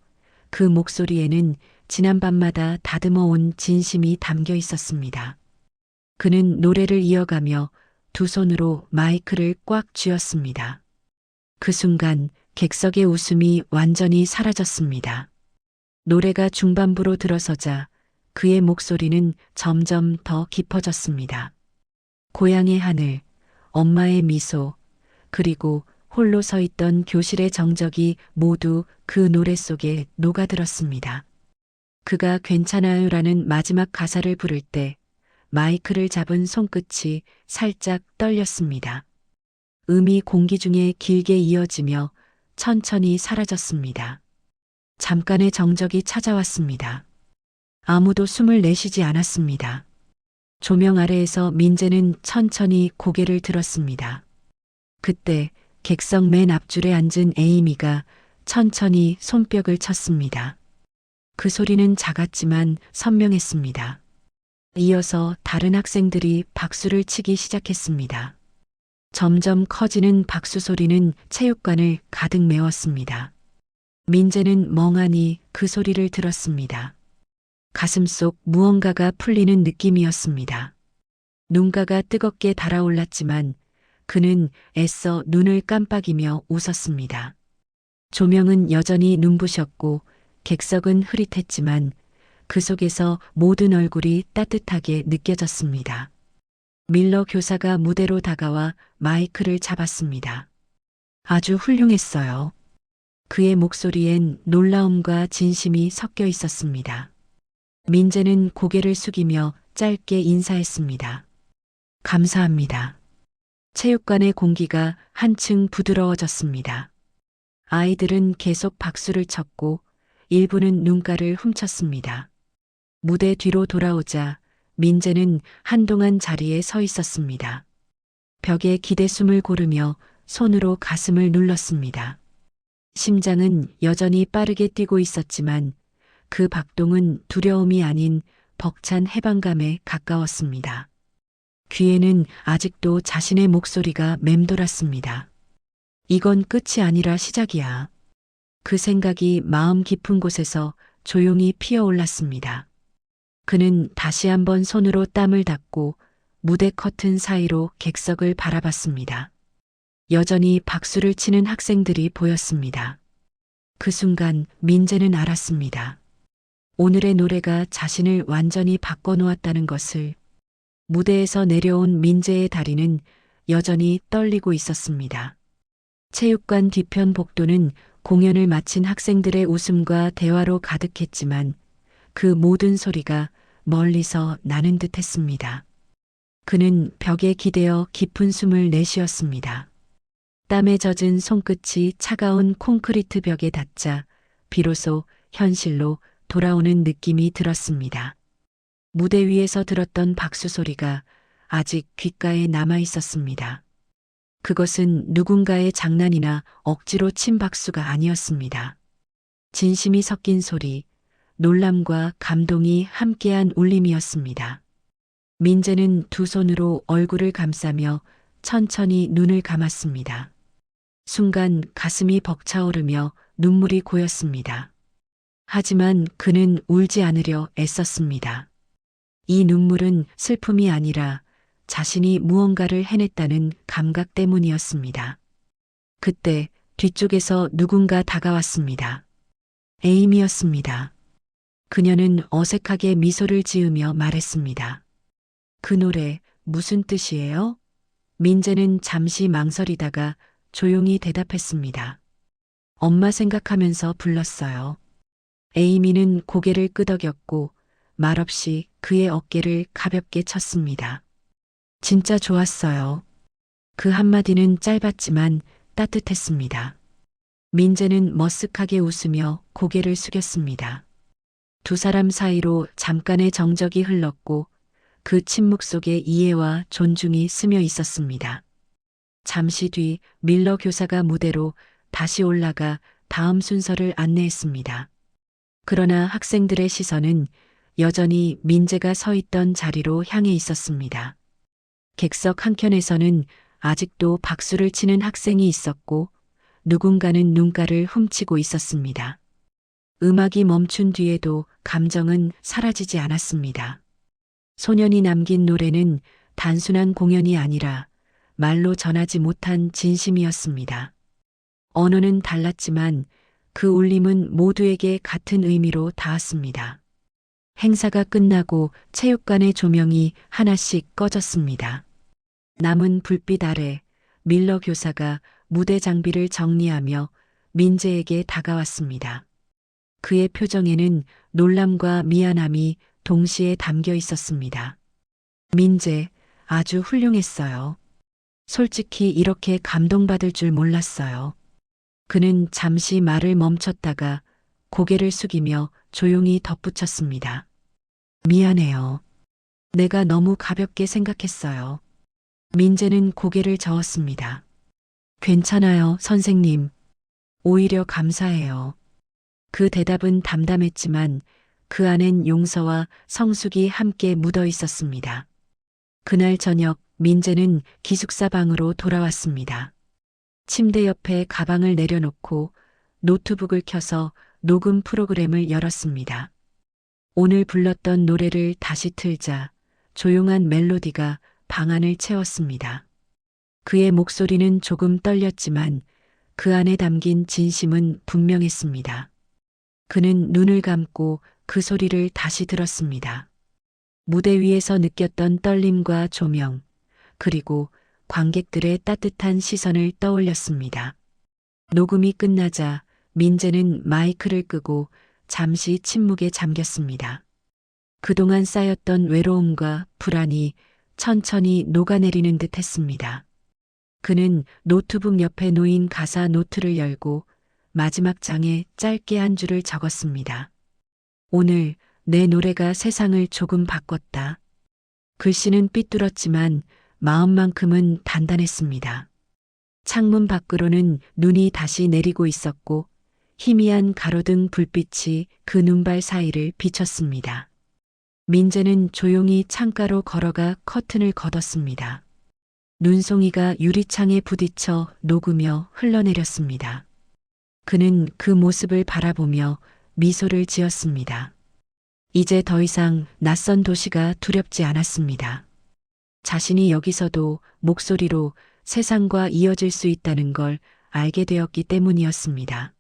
[SPEAKER 1] 그 목소리에는 지난밤마다 다듬어온 진심이 담겨 있었습니다. 그는 노래를 이어가며 두 손으로 마이크를 꽉 쥐었습니다. 그 순간 객석의 웃음이 완전히 사라졌습니다. 노래가 중반부로 들어서자 그의 목소리는 점점 더 깊어졌습니다. 고향의 하늘, 엄마의 미소, 그리고 홀로 서 있던 교실의 정적이 모두 그 노래 속에 녹아들었습니다. 그가 괜찮아요라는 마지막 가사를 부를 때 마이크를 잡은 손끝이 살짝 떨렸습니다. 음이 공기 중에 길게 이어지며 천천히 사라졌습니다. 잠깐의 정적이 찾아왔습니다. 아무도 숨을 내쉬지 않았습니다. 조명 아래에서 민재는 천천히 고개를 들었습니다. 그때 객석 맨 앞줄에 앉은 에이미가 천천히 손뼉을 쳤습니다. 그 소리는 작았지만 선명했습니다. 이어서 다른 학생들이 박수를 치기 시작했습니다. 점점 커지는 박수 소리는 체육관을 가득 메웠습니다. 민재는 멍하니 그 소리를 들었습니다. 가슴속 무언가가 풀리는 느낌이었습니다. 눈가가 뜨겁게 달아올랐지만 그는 애써 눈을 깜빡이며 웃었습니다. 조명은 여전히 눈부셨고 객석은 흐릿했지만 그 속에서 모든 얼굴이 따뜻하게 느껴졌습니다. 밀러 교사가 무대로 다가와 마이크를 잡았습니다. 아주 훌륭했어요. 그의 목소리엔 놀라움과 진심이 섞여 있었습니다. 민재는 고개를 숙이며 짧게 인사했습니다. 감사합니다. 체육관의 공기가 한층 부드러워졌습니다. 아이들은 계속 박수를 쳤고 일부는 눈가를 훔쳤습니다. 무대 뒤로 돌아오자 민재는 한동안 자리에 서 있었습니다. 벽에 기대숨을 고르며 손으로 가슴을 눌렀습니다. 심장은 여전히 빠르게 뛰고 있었지만 그 박동은 두려움이 아닌 벅찬 해방감에 가까웠습니다. 귀에는 아직도 자신의 목소리가 맴돌았습니다. 이건 끝이 아니라 시작이야. 그 생각이 마음 깊은 곳에서 조용히 피어올랐습니다. 그는 다시 한번 손으로 땀을 닦고 무대 커튼 사이로 객석을 바라봤습니다. 여전히 박수를 치는 학생들이 보였습니다. 그 순간 민재는 알았습니다. 오늘의 노래가 자신을 완전히 바꿔놓았다는 것을. 무대에서 내려온 민재의 다리는 여전히 떨리고 있었습니다. 체육관 뒤편 복도는 공연을 마친 학생들의 웃음과 대화로 가득했지만 그 모든 소리가 멀리서 나는 듯 했습니다. 그는 벽에 기대어 깊은 숨을 내쉬었습니다. 땀에 젖은 손끝이 차가운 콘크리트 벽에 닿자 비로소 현실로 돌아오는 느낌이 들었습니다. 무대 위에서 들었던 박수 소리가 아직 귓가에 남아 있었습니다. 그것은 누군가의 장난이나 억지로 친 박수가 아니었습니다. 진심이 섞인 소리, 놀람과 감동이 함께한 울림이었습니다. 민재는 두 손으로 얼굴을 감싸며 천천히 눈을 감았습니다. 순간 가슴이 벅차오르며 눈물이 고였습니다. 하지만 그는 울지 않으려 애썼습니다. 이 눈물은 슬픔이 아니라 자신이 무언가를 해냈다는 감각 때문이었습니다. 그때 뒤쪽에서 누군가 다가왔습니다. 에임이었습니다. 그녀는 어색하게 미소를 지으며 말했습니다. 그 노래 무슨 뜻이에요? 민재는 잠시 망설이다가 조용히 대답했습니다. 엄마 생각하면서 불렀어요. 에이미는 고개를 끄덕였고 말없이 그의 어깨를 가볍게 쳤습니다. 진짜 좋았어요. 그 한마디는 짧았지만 따뜻했습니다. 민재는 머쓱하게 웃으며 고개를 숙였습니다. 두 사람 사이로 잠깐의 정적이 흘렀고 그 침묵 속에 이해와 존중이 스며 있었습니다. 잠시 뒤 밀러 교사가 무대로 다시 올라가 다음 순서를 안내했습니다. 그러나 학생들의 시선은 여전히 민재가 서 있던 자리로 향해 있었습니다. 객석 한켠에서는 아직도 박수를 치는 학생이 있었고 누군가는 눈가를 훔치고 있었습니다. 음악이 멈춘 뒤에도 감정은 사라지지 않았습니다. 소년이 남긴 노래는 단순한 공연이 아니라 말로 전하지 못한 진심이었습니다. 언어는 달랐지만 그 울림은 모두에게 같은 의미로 닿았습니다. 행사가 끝나고 체육관의 조명이 하나씩 꺼졌습니다. 남은 불빛 아래 밀러 교사가 무대 장비를 정리하며 민재에게 다가왔습니다. 그의 표정에는 놀람과 미안함이 동시에 담겨 있었습니다. 민재, 아주 훌륭했어요. 솔직히 이렇게 감동받을 줄 몰랐어요. 그는 잠시 말을 멈췄다가 고개를 숙이며 조용히 덧붙였습니다. 미안해요. 내가 너무 가볍게 생각했어요. 민재는 고개를 저었습니다. 괜찮아요, 선생님. 오히려 감사해요. 그 대답은 담담했지만 그 안엔 용서와 성숙이 함께 묻어 있었습니다. 그날 저녁 민재는 기숙사 방으로 돌아왔습니다. 침대 옆에 가방을 내려놓고 노트북을 켜서 녹음 프로그램을 열었습니다. 오늘 불렀던 노래를 다시 틀자 조용한 멜로디가 방안을 채웠습니다. 그의 목소리는 조금 떨렸지만 그 안에 담긴 진심은 분명했습니다. 그는 눈을 감고 그 소리를 다시 들었습니다. 무대 위에서 느꼈던 떨림과 조명, 그리고 관객들의 따뜻한 시선을 떠올렸습니다. 녹음이 끝나자 민재는 마이크를 끄고 잠시 침묵에 잠겼습니다. 그동안 쌓였던 외로움과 불안이 천천히 녹아내리는 듯 했습니다. 그는 노트북 옆에 놓인 가사 노트를 열고 마지막 장에 짧게 한 줄을 적었습니다. 오늘 내 노래가 세상을 조금 바꿨다. 글씨는 삐뚤었지만 마음만큼은 단단했습니다. 창문 밖으로는 눈이 다시 내리고 있었고 희미한 가로등 불빛이 그 눈발 사이를 비쳤습니다. 민재는 조용히 창가로 걸어가 커튼을 걷었습니다. 눈송이가 유리창에 부딪혀 녹으며 흘러내렸습니다. 그는 그 모습을 바라보며 미소를 지었습니다. 이제 더 이상 낯선 도시가 두렵지 않았습니다. 자신이 여기서도 목소리로 세상과 이어질 수 있다는 걸 알게 되었기 때문이었습니다.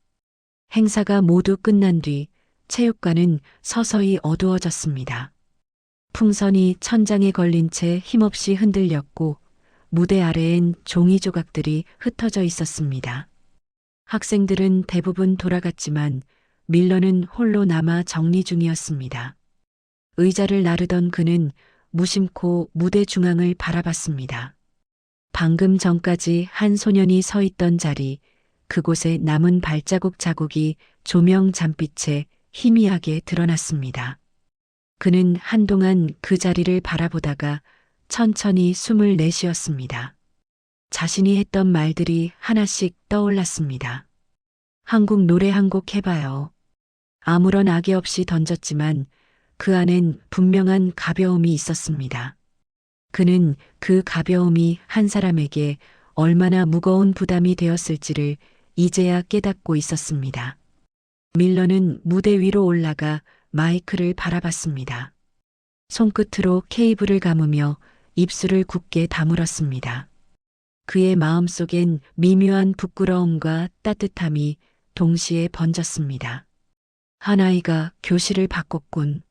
[SPEAKER 1] 행사가 모두 끝난 뒤 체육관은 서서히 어두워졌습니다. 풍선이 천장에 걸린 채 힘없이 흔들렸고 무대 아래엔 종이 조각들이 흩어져 있었습니다. 학생들은 대부분 돌아갔지만 밀러는 홀로 남아 정리 중이었습니다. 의자를 나르던 그는 무심코 무대 중앙을 바라봤습니다. 방금 전까지 한 소년이 서 있던 자리, 그곳에 남은 발자국 자국이 조명 잠빛에 희미하게 드러났습니다. 그는 한동안 그 자리를 바라보다가 천천히 숨을 내쉬었습니다. 자신이 했던 말들이 하나씩 떠올랐습니다. 한국 노래 한 곡 해봐요. 아무런 악의 없이 던졌지만 그 안엔 분명한 가벼움이 있었습니다. 그는 그 가벼움이 한 사람에게 얼마나 무거운 부담이 되었을지를 이제야 깨닫고 있었습니다. 밀러는 무대 위로 올라가 마이크를 바라봤습니다. 손끝으로 케이블을 감으며 입술을 굳게 다물었습니다. 그의 마음속엔 미묘한 부끄러움과 따뜻함이 동시에 번졌습니다. 한 아이가 교실을 바꿨군.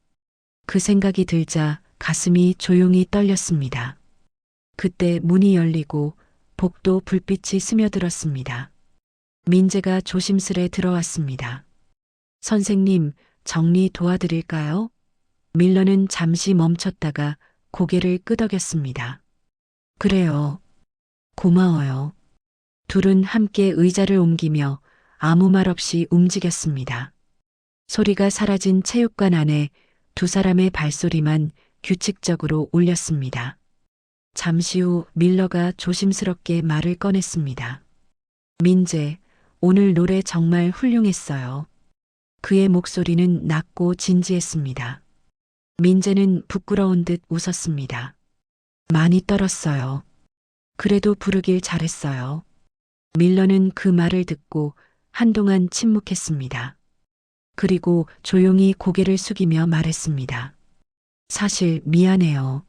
[SPEAKER 1] 그 생각이 들자 가슴이 조용히 떨렸습니다. 그때 문이 열리고 복도 불빛이 스며들었습니다. 민재가 조심스레 들어왔습니다. 선생님, 정리 도와드릴까요? 밀러는 잠시 멈췄다가 고개를 끄덕였습니다. 그래요. 고마워요. 둘은 함께 의자를 옮기며 아무 말 없이 움직였습니다. 소리가 사라진 체육관 안에 두 사람의 발소리만 규칙적으로 울렸습니다. 잠시 후 밀러가 조심스럽게 말을 꺼냈습니다. 민재, 오늘 노래 정말 훌륭했어요. 그의 목소리는 낮고 진지했습니다. 민재는 부끄러운 듯 웃었습니다. 많이 떨었어요. 그래도 부르길 잘했어요. 밀러는 그 말을 듣고 한동안 침묵했습니다. 그리고 조용히 고개를 숙이며 말했습니다. 사실 미안해요.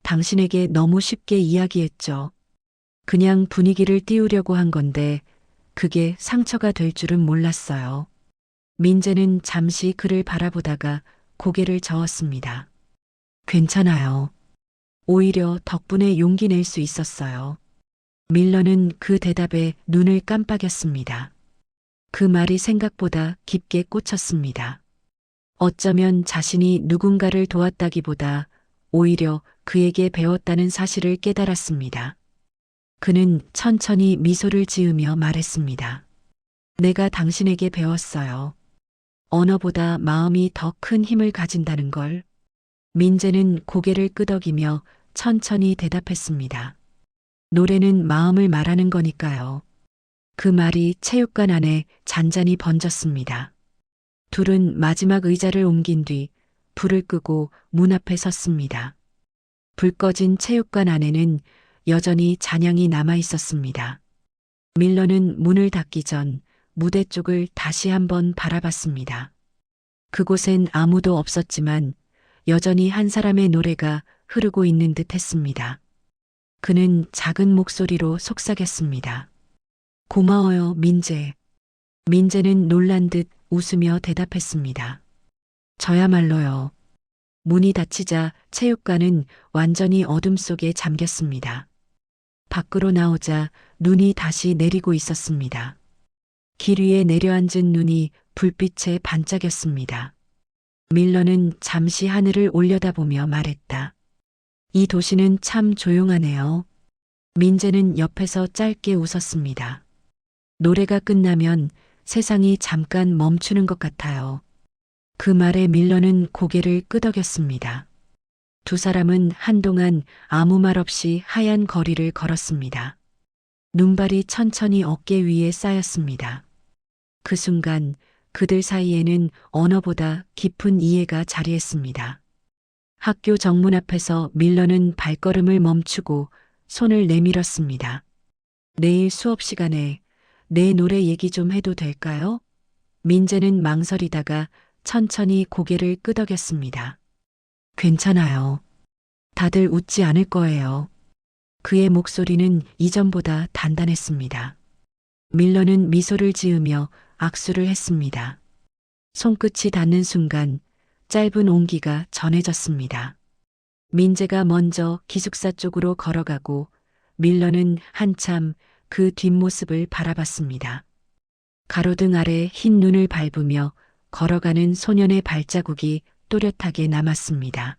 [SPEAKER 1] 당신에게 너무 쉽게 이야기했죠. 그냥 분위기를 띄우려고 한 건데 그게 상처가 될 줄은 몰랐어요. 민재는 잠시 그를 바라보다가 고개를 저었습니다. 괜찮아요. 오히려 덕분에 용기 낼 수 있었어요. 밀러는 그 대답에 눈을 깜빡였습니다. 그 말이 생각보다 깊게 꽂혔습니다. 어쩌면 자신이 누군가를 도왔다기보다 오히려 그에게 배웠다는 사실을 깨달았습니다. 그는 천천히 미소를 지으며 말했습니다. 내가 당신에게 배웠어요. 언어보다 마음이 더 큰 힘을 가진다는 걸. 민재는 고개를 끄덕이며 천천히 대답했습니다. 노래는 마음을 말하는 거니까요. 그 말이 체육관 안에 잔잔히 번졌습니다. 둘은 마지막 의자를 옮긴 뒤 불을 끄고 문 앞에 섰습니다. 불 꺼진 체육관 안에는 여전히 잔향이 남아 있었습니다. 밀러는 문을 닫기 전 무대 쪽을 다시 한번 바라봤습니다. 그곳엔 아무도 없었지만 여전히 한 사람의 노래가 흐르고 있는 듯 했습니다. 그는 작은 목소리로 속삭였습니다. 고마워요, 민재. 민재는 놀란 듯 웃으며 대답했습니다. 저야말로요. 문이 닫히자 체육관은 완전히 어둠 속에 잠겼습니다. 밖으로 나오자 눈이 다시 내리고 있었습니다. 길 위에 내려앉은 눈이 불빛에 반짝였습니다. 밀러는 잠시 하늘을 올려다보며 말했다. 이 도시는 참 조용하네요. 민재는 옆에서 짧게 웃었습니다. 노래가 끝나면 세상이 잠깐 멈추는 것 같아요. 그 말에 밀러는 고개를 끄덕였습니다. 두 사람은 한동안 아무 말 없이 하얀 거리를 걸었습니다. 눈발이 천천히 어깨 위에 쌓였습니다. 그 순간 그들 사이에는 언어보다 깊은 이해가 자리했습니다. 학교 정문 앞에서 밀러는 발걸음을 멈추고 손을 내밀었습니다. 내일 수업 시간에 내 노래 얘기 좀 해도 될까요? 민재는 망설이다가 천천히 고개를 끄덕였습니다. 괜찮아요. 다들 웃지 않을 거예요. 그의 목소리는 이전보다 단단했습니다. 밀러는 미소를 지으며 악수를 했습니다. 손끝이 닿는 순간 짧은 온기가 전해졌습니다. 민재가 먼저 기숙사 쪽으로 걸어가고 밀러는 한참 그 뒷모습을 바라봤습니다. 가로등 아래 흰 눈을 밟으며 걸어가는 소년의 발자국이 또렷하게 남았습니다.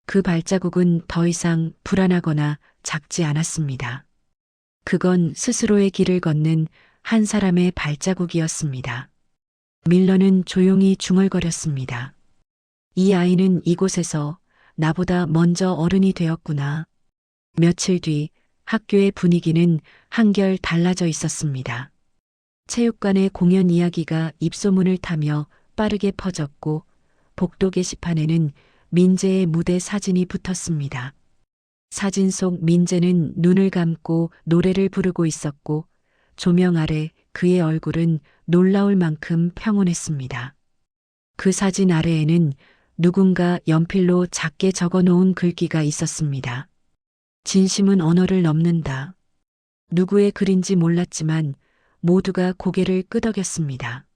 [SPEAKER 1] 그 발자국은 더 이상 불안하거나 작지 않았습니다. 그건 스스로의 길을 걷는 한 사람의 발자국이었습니다. 밀러는 조용히 중얼거렸습니다. 이 아이는 이곳에서 나보다 먼저 어른이 되었구나. 며칠 뒤 학교의 분위기는 한결 달라져 있었습니다. 체육관의 공연 이야기가 입소문을 타며 빠르게 퍼졌고 복도 게시판에는 민재의 무대 사진이 붙었습니다. 사진 속 민재는 눈을 감고 노래를 부르고 있었고 조명 아래 그의 얼굴은 놀라울 만큼 평온했습니다. 그 사진 아래에는 누군가 연필로 작게 적어 놓은 글귀가 있었습니다. 진심은 언어를 넘는다. 누구의 글인지 몰랐지만 모두가 고개를 끄덕였습니다.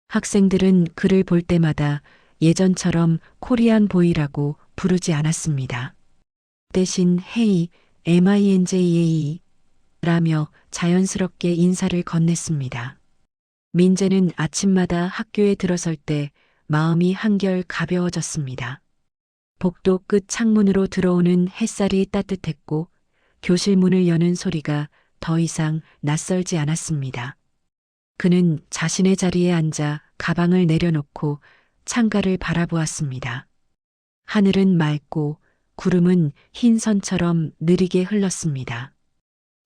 [SPEAKER 1] 학생들은 글을 볼 때마다 예전처럼 코리안 보이라고 부르지 않았습니다. 대신 헤이, MINJA 라며 자연스럽게 인사를 건넸습니다. 민재는 아침마다 학교에 들어설 때 마음이 한결 가벼워졌습니다. 복도 끝 창문으로 들어오는 햇살이 따뜻했고 교실 문을 여는 소리가 더 이상 낯설지 않았습니다. 그는 자신의 자리에 앉아 가방을 내려놓고 창가를 바라보았습니다. 하늘은 맑고 구름은 흰 선처럼 느리게 흘렀습니다.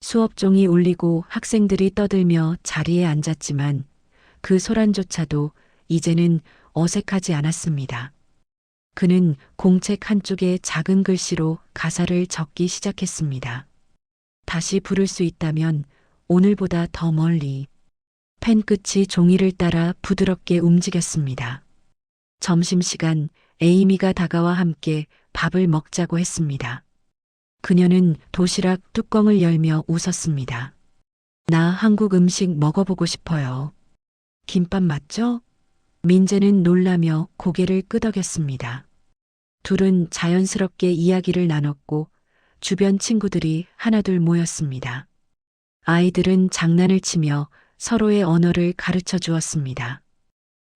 [SPEAKER 1] 수업종이 울리고 학생들이 떠들며 자리에 앉았지만 그 소란조차도 이제는 어색하지 않았습니다. 그는 공책 한쪽에 작은 글씨로 가사를 적기 시작했습니다. 다시 부를 수 있다면 오늘보다 더 멀리. 펜 끝이 종이를 따라 부드럽게 움직였습니다. 점심시간 에이미가 다가와 함께 밥을 먹자고 했습니다. 그녀는 도시락 뚜껑을 열며 웃었습니다. 나 한국 음식 먹어보고 싶어요. 김밥 맞죠? 민재는 놀라며 고개를 끄덕였습니다. 둘은 자연스럽게 이야기를 나눴고 주변 친구들이 하나둘 모였습니다. 아이들은 장난을 치며 서로의 언어를 가르쳐 주었습니다.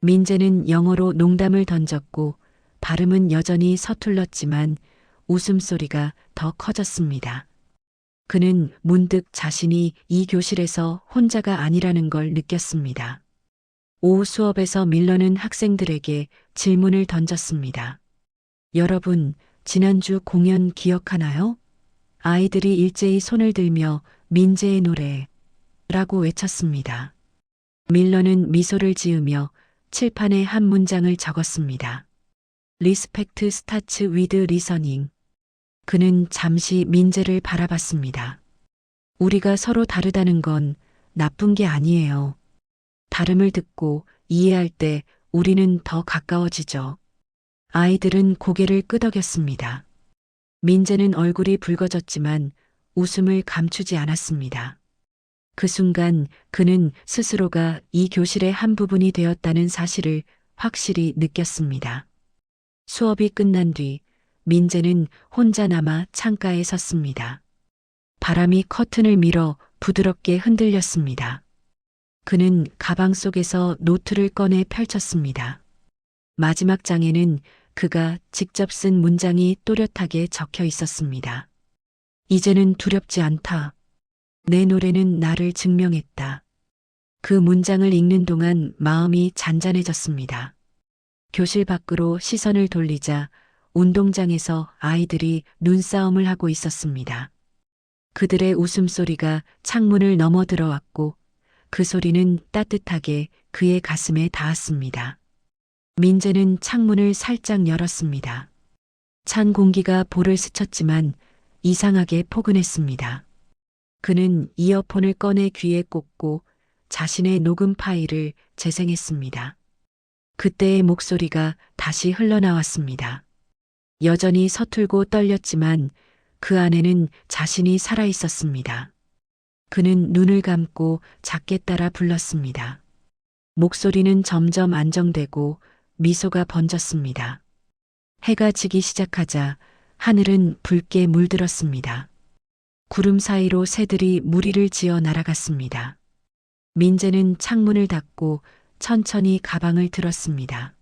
[SPEAKER 1] 민재는 영어로 농담을 던졌고 발음은 여전히 서툴렀지만 웃음소리가 더 커졌습니다. 그는 문득 자신이 이 교실에서 혼자가 아니라는 걸 느꼈습니다. 오후 수업에서 밀러는 학생들에게 질문을 던졌습니다. 여러분, 지난주 공연 기억하나요? 아이들이 일제히 손을 들며 민재의 노래라고 외쳤습니다. 밀러는 미소를 지으며 칠판에 한 문장을 적었습니다. Respect starts with listening. 그는 잠시 민재를 바라봤습니다. 우리가 서로 다르다는 건 나쁜 게 아니에요. 다름을 듣고 이해할 때 우리는 더 가까워지죠. 아이들은 고개를 끄덕였습니다. 민재는 얼굴이 붉어졌지만 웃음을 감추지 않았습니다. 그 순간 그는 스스로가 이 교실의 한 부분이 되었다는 사실을 확실히 느꼈습니다. 수업이 끝난 뒤 민재는 혼자 남아 창가에 섰습니다. 바람이 커튼을 밀어 부드럽게 흔들렸습니다. 그는 가방 속에서 노트를 꺼내 펼쳤습니다. 마지막 장에는 그가 직접 쓴 문장이 또렷하게 적혀 있었습니다. 이제는 두렵지 않다. 내 노래는 나를 증명했다. 그 문장을 읽는 동안 마음이 잔잔해졌습니다. 교실 밖으로 시선을 돌리자 운동장에서 아이들이 눈싸움을 하고 있었습니다. 그들의 웃음소리가 창문을 넘어 들어왔고 그 소리는 따뜻하게 그의 가슴에 닿았습니다. 민재는 창문을 살짝 열었습니다. 찬 공기가 볼을 스쳤지만 이상하게 포근했습니다. 그는 이어폰을 꺼내 귀에 꽂고 자신의 녹음 파일을 재생했습니다. 그때의 목소리가 다시 흘러나왔습니다. 여전히 서툴고 떨렸지만 그 안에는 자신이 살아 있었습니다. 그는 눈을 감고 작게 따라 불렀습니다. 목소리는 점점 안정되고 미소가 번졌습니다. 해가 지기 시작하자 하늘은 붉게 물들었습니다. 구름 사이로 새들이 무리를 지어 날아갔습니다. 민재는 창문을 닫고 천천히 가방을 들었습니다.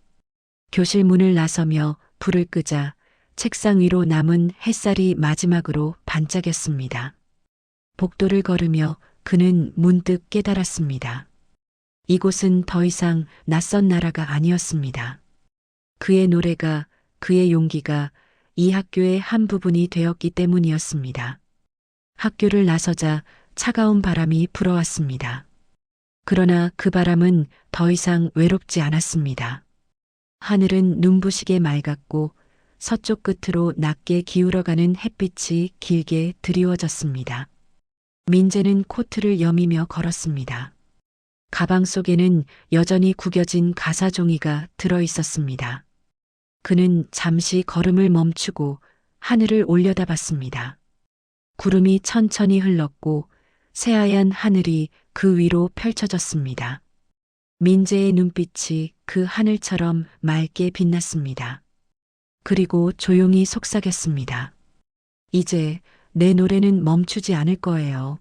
[SPEAKER 1] 교실 문을 나서며 불을 끄자 책상 위로 남은 햇살이 마지막으로 반짝였습니다. 복도를 걸으며 그는 문득 깨달았습니다. 이곳은 더 이상 낯선 나라가 아니었습니다. 그의 노래가, 그의 용기가 이 학교의 한 부분이 되었기 때문이었습니다. 학교를 나서자 차가운 바람이 불어왔습니다. 그러나 그 바람은 더 이상 외롭지 않았습니다. 하늘은 눈부시게 맑았고 서쪽 끝으로 낮게 기울어가는 햇빛이 길게 드리워졌습니다. 민재는 코트를 여미며 걸었습니다. 가방 속에는 여전히 구겨진 가사 종이가 들어 있었습니다. 그는 잠시 걸음을 멈추고 하늘을 올려다봤습니다. 구름이 천천히 흘렀고 새하얀 하늘이 그 위로 펼쳐졌습니다. 민재의 눈빛이 그 하늘처럼 맑게 빛났습니다. 그리고 조용히 속삭였습니다. 이제 내 노래는 멈추지 않을 거예요.